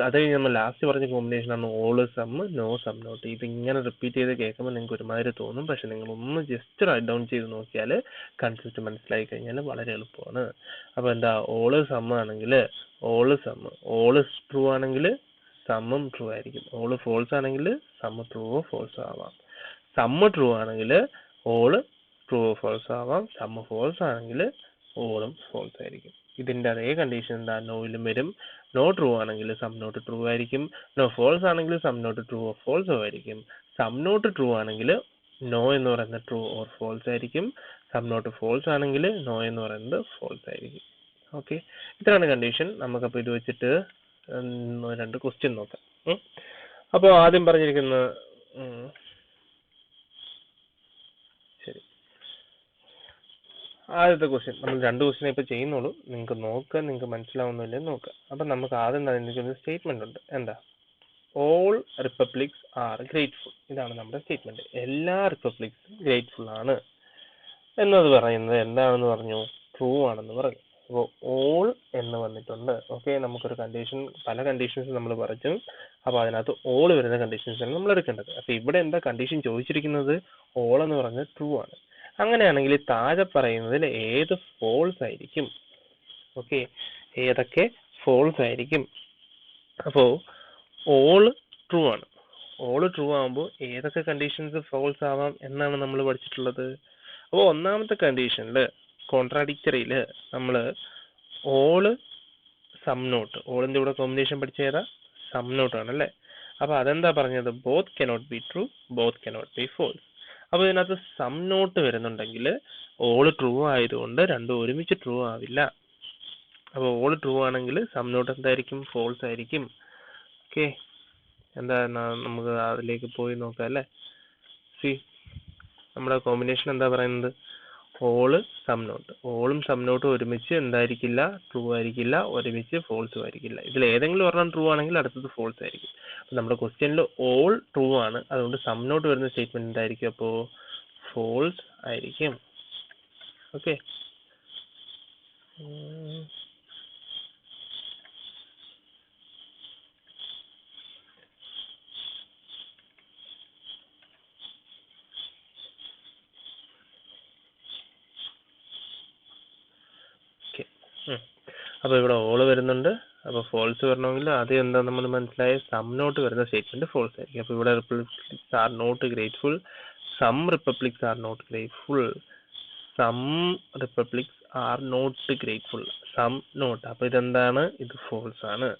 അത് കഴിഞ്ഞ് നമ്മൾ ലാസ്റ്റ് പറഞ്ഞ കോമ്പിനേഷൻ ആണ് ഓള് സമ്മ് നോ സം നോട്ട്. ഇതിങ്ങനെ റിപ്പീറ്റ് ചെയ്ത് കേൾക്കുമ്പോൾ നിങ്ങൾക്ക് ഒരുമാതിരി തോന്നും, പക്ഷെ നിങ്ങൾ ഒന്ന് ജസ്റ്റ് റൈറ്റ് ഡൗൺ ചെയ്ത് നോക്കിയാൽ കൺസെപ്റ്റ് മനസ്സിലായി കഴിഞ്ഞാൽ വളരെ എളുപ്പമാണ്. അപ്പോൾ എന്താ, ഓള് സമ്മ് ആണെങ്കിൽ ഓള് സമ്മ്, ഓള് ട്രൂ ആണെങ്കിൽ സമ്മും ട്രൂ ആയിരിക്കും, ഓള് ഫോൾസ് ആണെങ്കിൽ സമ്മ് ട്രൂവോ ഫോൾസോ ആവാം. സമ്മ് ട്രൂ ആണെങ്കിൽ ഓള് ട്രൂവോ ഫോൾസോ ആവാം, സമ്മ് ഫോൾസ് ആണെങ്കിൽ ഓളും ഫോൾസ് ആയിരിക്കും. ഇതിന്റെ അതേ കണ്ടീഷൻ എന്താ? നോയിലും വരും. നോ ട്രൂ ആണെങ്കിൽ സം നോട്ട് ട്രൂ ആയിരിക്കും, നോ ഫോൾസ് ആണെങ്കിൽ സം നോട്ട് ട്രൂവോ ഫോൾസോ ആയിരിക്കും. സം നോട്ട് ട്രൂ ആണെങ്കിൽ നോ എന്ന് പറയുന്നത് ട്രൂ ഓർ ഫോൾസ് ആയിരിക്കും, സം നോട്ട് ഫോൾസ് ആണെങ്കിൽ നോ എന്ന് പറയുന്നത് ഫോൾസ് ആയിരിക്കും. ഓക്കെ, ഇത്രയാണ് കണ്ടീഷൻ. നമുക്കപ്പോൾ ഇത് വെച്ചിട്ട് രണ്ട് ക്വസ്റ്റ്യൻ നോക്കാം. അപ്പോൾ ആദ്യം പറഞ്ഞിരിക്കുന്ന ശരി, ആദ്യത്തെ ക്വസ്റ്റ്യൻ നമ്മൾ 2 ക്വസ്റ്റ്യൻ ഇപ്പോൾ ചെയ്യുന്നുള്ളൂ. നിങ്ങൾക്ക് നോക്കുക, നിങ്ങൾക്ക് മനസ്സിലാവുന്നില്ലേ നോക്കുക. അപ്പം നമുക്ക് ആദ്യം തന്നെ സ്റ്റേറ്റ്മെന്റ് ഉണ്ട്. എന്താ? All republics R grateful. ഇതാണ് നമ്മുടെ സ്റ്റേറ്റ്മെന്റ്. എല്ലാ റിപ്പബ്ലിക്സും ഗ്രേറ്റ്ഫുൾ ആണ് എന്നത് പറയുന്നത് എന്താണെന്ന് പറഞ്ഞു? ട്രൂ ആണെന്ന് പറഞ്ഞു. അപ്പോൾ ഓൾ എന്ന് വന്നിട്ടുണ്ട്. ഓക്കെ, നമുക്കൊരു കണ്ടീഷൻ, പല കണ്ടീഷൻസ് നമ്മൾ പറഞ്ഞു. അപ്പോൾ അതിനകത്ത് ഓൾ വരുന്ന കണ്ടീഷൻസാണ് നമ്മൾ എടുക്കേണ്ടത്. അപ്പോൾ ഇവിടെ എന്താ കണ്ടീഷൻ ചോദിച്ചിരിക്കുന്നത്? ഓൾ എന്ന് പറഞ്ഞത് ട്രൂ ആണ്. അങ്ങനെയാണെങ്കിൽ താഴെ പറയുന്നതിൽ ഏത് ഫോൾസ് ആയിരിക്കും? ഓക്കെ, ഏതൊക്കെ ഫോൾസ് ആയിരിക്കും? അപ്പോൾ ഓൾ ട്രൂ ആണ്. ഓൾ ട്രൂ ആകുമ്പോൾ ഏതൊക്കെ കണ്ടീഷൻസ് ഫോൾസ് ആവാം എന്നാണ് നമ്മൾ പഠിച്ചിട്ടുള്ളത്. അപ്പോൾ ഒന്നാമത്തെ കണ്ടീഷനിൽ കോൺട്രാഡിക്റ്ററിയിൽ നമ്മൾ ഓള് സം നോട്ട്, ഓളിൻ്റെ കൂടെ കോമ്പിനേഷൻ പഠിച്ചേതാ? സം നോട്ട് ആണല്ലേ. അപ്പോൾ അതെന്താ പറഞ്ഞത്? Both cannot be true, both cannot be false. അപ്പോൾ ഇതിനകത്ത് സം നോട്ട് വരുന്നുണ്ടെങ്കിൽ ഓള് ട്രൂ ആയതുകൊണ്ട് രണ്ടും ഒരുമിച്ച് ട്രൂ ആവില്ല. അപ്പോൾ ഓള് ട്രൂ ആണെങ്കിൽ സം നോട്ട് എന്തായിരിക്കും? ഫോൾസ് ആയിരിക്കും. ഓക്കെ, എന്താ നമുക്ക് അതിലേക്ക് പോയി നോക്കാം അല്ലേ. സി, നമ്മുടെ കോമ്പിനേഷൻ എന്താ പറയുന്നത്? ഓള് സം നോട്ട്. ഓളും സം നോട്ടും ഒരുമിച്ച് എന്തായിരിക്കില്ല? ട്രൂ ആയിരിക്കില്ല. ഒരുമിച്ച് ഫോൾസും ആയിരിക്കില്ല. ഇതിൽ ഏതെങ്കിലും ഒരെണ്ണം ട്രൂ ആണെങ്കിൽ അടുത്തത് ഫോൾസ് ആയിരിക്കും. അപ്പം നമ്മുടെ ക്വസ്റ്റ്യനിൽ ഓൾ ട്രൂ ആണ്, അതുകൊണ്ട് സം നോട്ട് വരുന്ന സ്റ്റേറ്റ്മെന്റ് എന്തായിരിക്കും? അപ്പോൾ ഫോൾസ് ആയിരിക്കും. ഓക്കെ, അപ്പോൾ ഇവിടെ ഓള് വരുന്നുണ്ട്. അപ്പോൾ ഫോൾസ് വരണമെങ്കിൽ ആദ്യം എന്താ നമ്മൾ മനസ്സിലായ? സം നോട്ട് വരുന്ന സ്റ്റേറ്റ്മെന്റ് ഫോൾസ് ആയിരിക്കും. അപ്പോൾ ഇവിടെ republics are not grateful, some republics are not grateful, some republics are not grateful, some not. അപ്പോൾ ഇതെന്താണ്? ഇത് ഫോൾസ് ആണ്.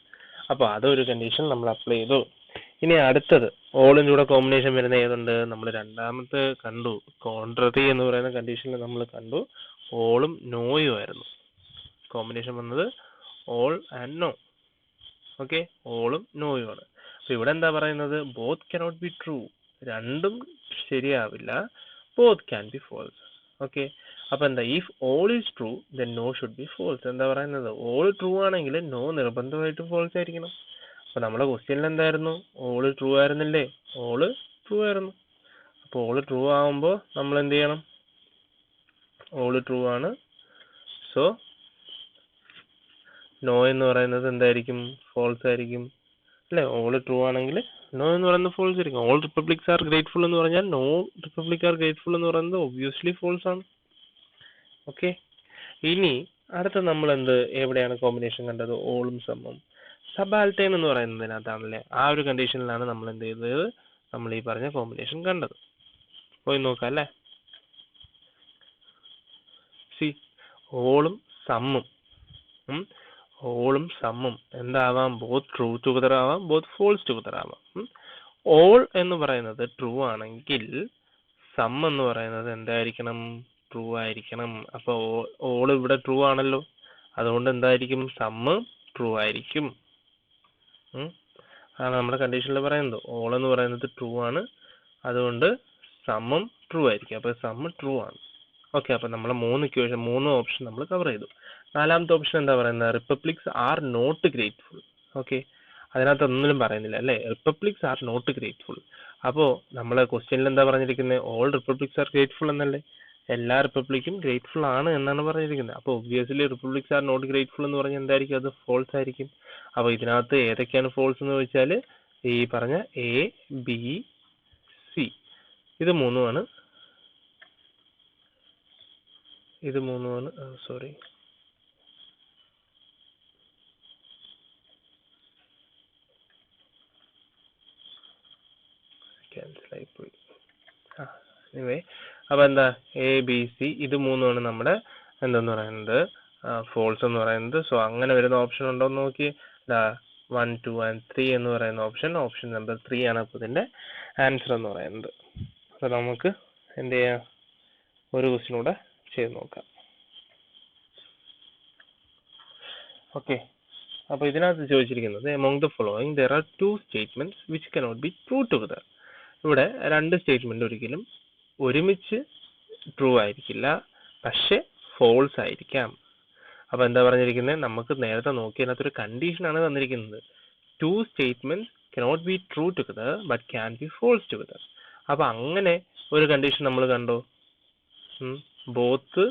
അപ്പോൾ അതൊരു കണ്ടീഷൻ നമ്മൾ അപ്ലൈ ചെയ്തു. ഇനി അടുത്തത് ഓളിൻ്റെ കൂടെ കോമ്പിനേഷൻ വരുന്ന ഏതുണ്ട്? നമ്മൾ രണ്ടാമത്തെ കണ്ടു, കോൺട്രറി എന്ന് പറയുന്ന കണ്ടീഷനിൽ നമ്മൾ കണ്ടു ഓളും നോയും ആയിരുന്നു കോമ്പിനേഷൻ വന്നത്. All and no. ഓക്കെ, ഓളും നോയും ആണ്. അപ്പൊ ഇവിടെ എന്താ പറയുന്നത്? ബോത്ത് കനോട്ട് ബി ട്രൂ, രണ്ടും ശരിയാവില്ല. Both can be false. Okay, അപ്പൊ എന്താ? If all is true then no should be false. എന്താ പറയുന്നത്? ഓൾ ട്രൂ ആണെങ്കിൽ നോ നിർബന്ധമായിട്ടും ഫോൾസ് ആയിരിക്കണം. അപ്പൊ നമ്മുടെ ക്വസ്റ്റ്യനിൽ എന്തായിരുന്നു? ഓള് ട്രൂ ആയിരുന്നില്ലേ? ഓള് ട്രൂ ആയിരുന്നു. അപ്പൊ ഓള് ട്രൂ ആവുമ്പോൾ നമ്മൾ എന്ത് ചെയ്യണം? ഓള് ട്രൂ ആണ്, സോ നോ എന്ന് പറയുന്നത് എന്തായിരിക്കും? ഫോൾസ് ആയിരിക്കും അല്ലേ. ഓൾ ട്രൂ ആണെങ്കിൽ നോ എന്ന് പറയുന്നത് ഫോൾസ് ആയിരിക്കും. ഓൾ റിപ്പബ്ലിക്സ് ആർ ഗ്രേറ്റ്ഫുൾ എന്ന് പറഞ്ഞാൽ നോ റിപ്പബ്ലിക് ആർ ഗ്രേറ്റ്ഫുൾ എന്ന് പറയുന്നത് ഒബ്വിയസ്ലി ഫോൾസ് ആണ്. ഓക്കെ, ഇനി അടുത്ത നമ്മൾ എവിടെയാണ് കോമ്പിനേഷൻ കണ്ടത്? ഓളും സമ്മും. സബാൽട്ടൈൻ എന്ന് പറയുന്നതിനകത്താണല്ലേ. ആ ഒരു കണ്ടീഷനിലാണ് നമ്മൾ എന്ത് ചെയ്തത്? നമ്മൾ ഈ പറഞ്ഞ കോമ്പിനേഷൻ കണ്ടത്. പോയി നോക്കാം അല്ലേ. സി, ഓളും സമ്മും, ഓളും സമ്മും എന്താവാം? ബോത്ത് ട്രൂ ടുഗദർ ആവാം, ബോത്ത് ഫോൾസ് ടുഗദർ ആവാം. ഓൾ എന്ന് പറയുന്നത് ട്രൂ ആണെങ്കിൽ സം എന്ന് പറയുന്നത് എന്തായിരിക്കണം? ട്രൂ ആയിരിക്കണം. അപ്പോൾ ഓൾ ഇവിടെ ട്രൂ ആണല്ലോ, അതുകൊണ്ട് എന്തായിരിക്കും? സമ്മ് ട്രൂ ആയിരിക്കും. അതാണ് നമ്മുടെ കണ്ടീഷനിൽ പറയുന്നത്. ഓൾ എന്ന് പറയുന്നത് ട്രൂ ആണ്, അതുകൊണ്ട് സമ്മും ട്രൂ ആയിരിക്കും. അപ്പോൾ സമ്മ് ട്രൂ ആണ്. ഓക്കെ, അപ്പോൾ നമ്മൾ 3 ഓപ്ഷൻ നമ്മൾ കവർ ചെയ്തു. നാലാമത്തെ ഓപ്ഷൻ എന്താ പറയുന്നത്? Republics are not grateful. Okay, അതിനകത്ത് ഒന്നിനും പറയുന്നില്ല അല്ലേ. Republics are not grateful. അപ്പോൾ നമ്മൾ ക്വസ്റ്റ്യനിൽ എന്താ പറഞ്ഞിരിക്കുന്നത്? ഓൾ റിപ്പബ്ലിക്സ് ആർ ഗ്രേറ്റ്ഫുൾ എന്നല്ലേ. എല്ലാ റിപ്പബ്ലിക്കും ഗ്രേറ്റ്ഫുൾ ആണ് എന്നാണ് പറഞ്ഞിരിക്കുന്നത്. അപ്പോൾ obviously republics are not grateful എന്ന് പറഞ്ഞാൽ എന്തായിരിക്കും? അത് ഫോൾസ് ആയിരിക്കും. അപ്പോൾ ഇതിനകത്ത് ഏതൊക്കെയാണ് ഫോൾസ് എന്ന് ചോദിച്ചാൽ ഈ പറഞ്ഞ എ, ബി, സി, ഇത് മൂന്നുമാണ്. സോറി, ക്യാൻസലായി പോയി. എനിവേ, അപ്പോൾ എന്താ? എ, ബി, സി, ഇത് മൂന്നുമാണ് നമ്മുടെ എന്തെന്ന് പറയുന്നത്? ഫോൾസ് എന്ന് പറയുന്നത്. സോ അങ്ങനെ വരുന്ന ഓപ്ഷൻ ഉണ്ടോ എന്ന് നോക്കി. 1, 2 and 3 എന്ന് പറയുന്ന ഓപ്ഷൻ നമ്പർ 3 ആണ് അപ്പോൾ ഇതിൻ്റെ ആൻസർ എന്ന് പറയുന്നത്. അപ്പോൾ നമുക്ക് എന്ത് ചെയ്യാം? ഒരു ക്വസ്റ്റ്യൻ കൂടെ ചെയ്ത് നോക്കാം. ഓക്കെ, അപ്പോൾ ഇതിനകത്ത് ചോദിച്ചിരിക്കുന്നത് among the following there are 2 statements which cannot be true together. ഇവിടെ 2 സ്റ്റേറ്റ്മെന്റ് ഒരിക്കലും ഒരുമിച്ച് ട്രൂ ആയിരിക്കില്ല, പക്ഷെ ഫോൾസ് ആയിരിക്കാം. അപ്പോൾ എന്താ പറഞ്ഞിരിക്കുന്നത്? നമുക്ക് നേരത്തെ നോക്കിയതിനകത്തൊരു കണ്ടീഷനാണ് തന്നിരിക്കുന്നത്. 2 statements cannot be true together but can be false together. അപ്പോൾ അങ്ങനെ ഒരു കണ്ടീഷൻ നമ്മൾ കണ്ടോ? Both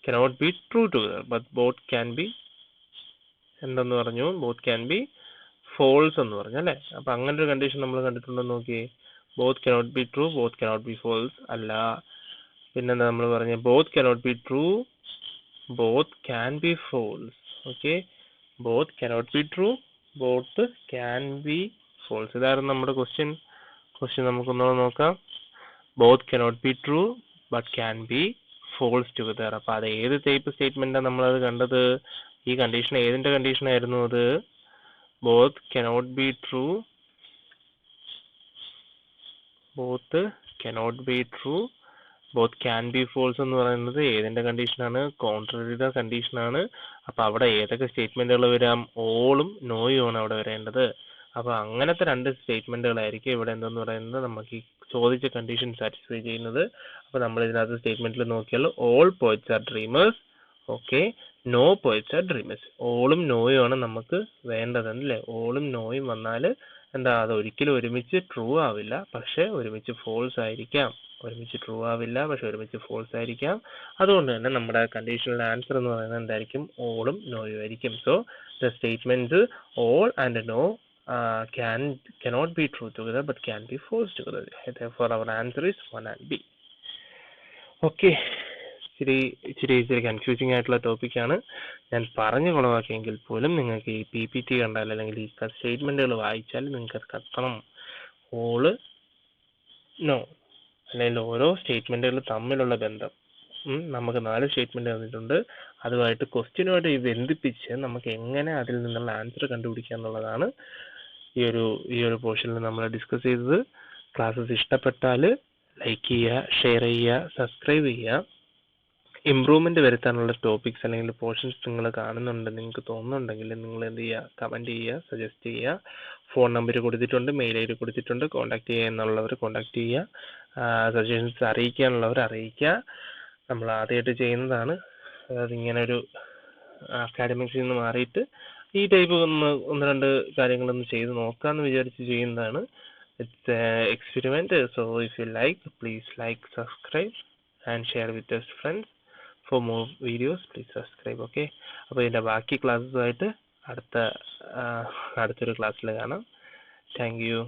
cannot be true together but both can be എന്തെന്ന് പറഞ്ഞു? ബോത്ത് ക്യാൻ ബി ഫോൾസ് എന്ന് പറഞ്ഞു അല്ലേ? അപ്പം അങ്ങനെ ഒരു കണ്ടീഷൻ നമ്മൾ കണ്ടിട്ടുണ്ടോ നോക്കിയേ. Both cannot be true, both cannot be false അല്ല. പിന്നെന്താ നമ്മൾ പറഞ്ഞത്? Both cannot be true, both can be false. Okay, both cannot be true, both can be false. ഇതായിരുന്നു നമ്മുടെ ക്വസ്റ്റ്യൻ നമുക്കൊന്നുകൂടെ നോക്കാം. Both cannot be true but can be false together. അപ്പോൾ അത് ഏത് ടൈപ്പ് സ്റ്റേറ്റ്മെന്റാണ് നമ്മളത് കണ്ടത്? ഈ കണ്ടീഷൻ ഏതിന്റെ കണ്ടീഷൻ ആയിരുന്നു അത്? Both cannot be true, both cannot be true, both can be false എന്ന് പറയുന്നത് ഏതിന്റെ കണ്ടീഷനാണ്? കോൺട്രറിയുടെ കണ്ടീഷനാണ്. അപ്പോൾ അവിടെ ഏതൊക്കെ സ്റ്റേറ്റ്മെന്റുകൾ വരാം? ഓളും നോയും ആണ് അവിടെ വരേണ്ടത്. അപ്പോൾ അങ്ങനത്തെ രണ്ട് സ്റ്റേറ്റ്മെന്റുകളായിരിക്കും ഇവിടെ എന്തെന്ന് പറയുന്നത് നമുക്ക് ഈ ചോദിച്ച കണ്ടീഷൻ സാറ്റിസ്ഫൈ ചെയ്യുന്നത്. അപ്പോൾ നമ്മൾ ഇതിനകത്ത് സ്റ്റേറ്റ്മെന്റിൽ നോക്കിയാൽ all poets are dreamers, okay, no poets are dreamers. ഓളും നോയും ആണ് നമുക്ക് വേണ്ടത് അല്ലേ? ഓളും നോയും വന്നാൽ എന്താ, അത് ഒരിക്കലും ഒരുമിച്ച് ട്രൂ ആവില്ല, പക്ഷെ ഒരുമിച്ച് ഫോൾസ് ആയിരിക്കാം. ഒരുമിച്ച് ട്രൂ ആവില്ല, പക്ഷെ ഒരുമിച്ച് ഫോൾസ് ആയിരിക്കാം. അതുകൊണ്ട് തന്നെ നമ്മുടെ കണ്ടീഷണൽ ആൻസർ എന്ന് പറയുന്നത് എന്തായിരിക്കും? ഓളും നോയും ആയിരിക്കും. So the statements all and no cannot be true together but can be false together. Therefore our answer is 1 and B. Okay, ഇച്ചിരി കൺഫ്യൂസിങ് ആയിട്ടുള്ള ടോപ്പിക്കാണ്. ഞാൻ പറഞ്ഞു കുളവാക്കിയെങ്കിൽ പോലും നിങ്ങൾക്ക് ഈ PPT കണ്ടാൽ അല്ലെങ്കിൽ ഈ സ്റ്റേറ്റ്മെന്റുകൾ വായിച്ചാൽ നിങ്ങൾക്ക് അത് കത്തണം. ഓള് നോ അല്ലെങ്കിൽ ഓരോ സ്റ്റേറ്റ്മെന്റുകൾ തമ്മിലുള്ള ബന്ധം. നമുക്ക് 4 സ്റ്റേറ്റ്മെന്റ് തന്നിട്ടുണ്ട്. അതുമായിട്ട് ക്വസ്റ്റ്യനുമായിട്ട് ബന്ധിപ്പിച്ച് നമുക്ക് എങ്ങനെ അതിൽ നിന്നുള്ള ആൻസർ കണ്ടുപിടിക്കുക എന്നുള്ളതാണ് ഈ ഒരു പോർഷനിൽ നമ്മൾ ഡിസ്കസ് ചെയ്തത്. ക്ലാസ്സസ് ഇഷ്ടപ്പെട്ടാൽ ലൈക്ക് ചെയ്യുക, ഷെയർ ചെയ്യുക, സബ്സ്ക്രൈബ് ചെയ്യുക. ഇമ്പ്രൂവ്മെന്റ് വരുത്താനുള്ള ടോപ്പിക്സ് അല്ലെങ്കിൽ പോർഷൻസ് നിങ്ങൾ കാണുന്നുണ്ട്, നിങ്ങൾക്ക് തോന്നുന്നുണ്ടെങ്കിൽ നിങ്ങൾ എന്ത് ചെയ്യുക? കമന്റ് ചെയ്യുക, സജസ്റ്റ് ചെയ്യുക. ഫോൺ നമ്പർ കൊടുത്തിട്ടുണ്ട്, മെയിൽ ID കൊടുത്തിട്ടുണ്ട്. കോൺടാക്ട് ചെയ്യുക എന്നുള്ളവർ കോൺടാക്ട് ചെയ്യുക. സജഷൻസ് അറിയിക്കാനുള്ളവർ അറിയിക്കുക. നമ്മൾ ആദ്യമായിട്ട് ചെയ്യുന്നതാണ്. അതായത് ഇങ്ങനെ ഒരു അക്കാഡമിക്സിൽ നിന്ന് മാറിയിട്ട് ഈ ടൈപ്പ് ഒന്ന് രണ്ട് കാര്യങ്ങളൊന്ന് ചെയ്ത് നോക്കാമെന്ന് വിചാരിച്ച് ചെയ്യുന്നതാണ്. It's experiment. So if you like, please like, subscribe and share with your friends. For more videos please subscribe. Okay, അപ്പോൾ ഇതിൻ്റെ ബാക്കി ക്ലാസ്സുമായിട്ട് അടുത്തൊരു ക്ലാസ്സിൽ കാണാം. Thank you.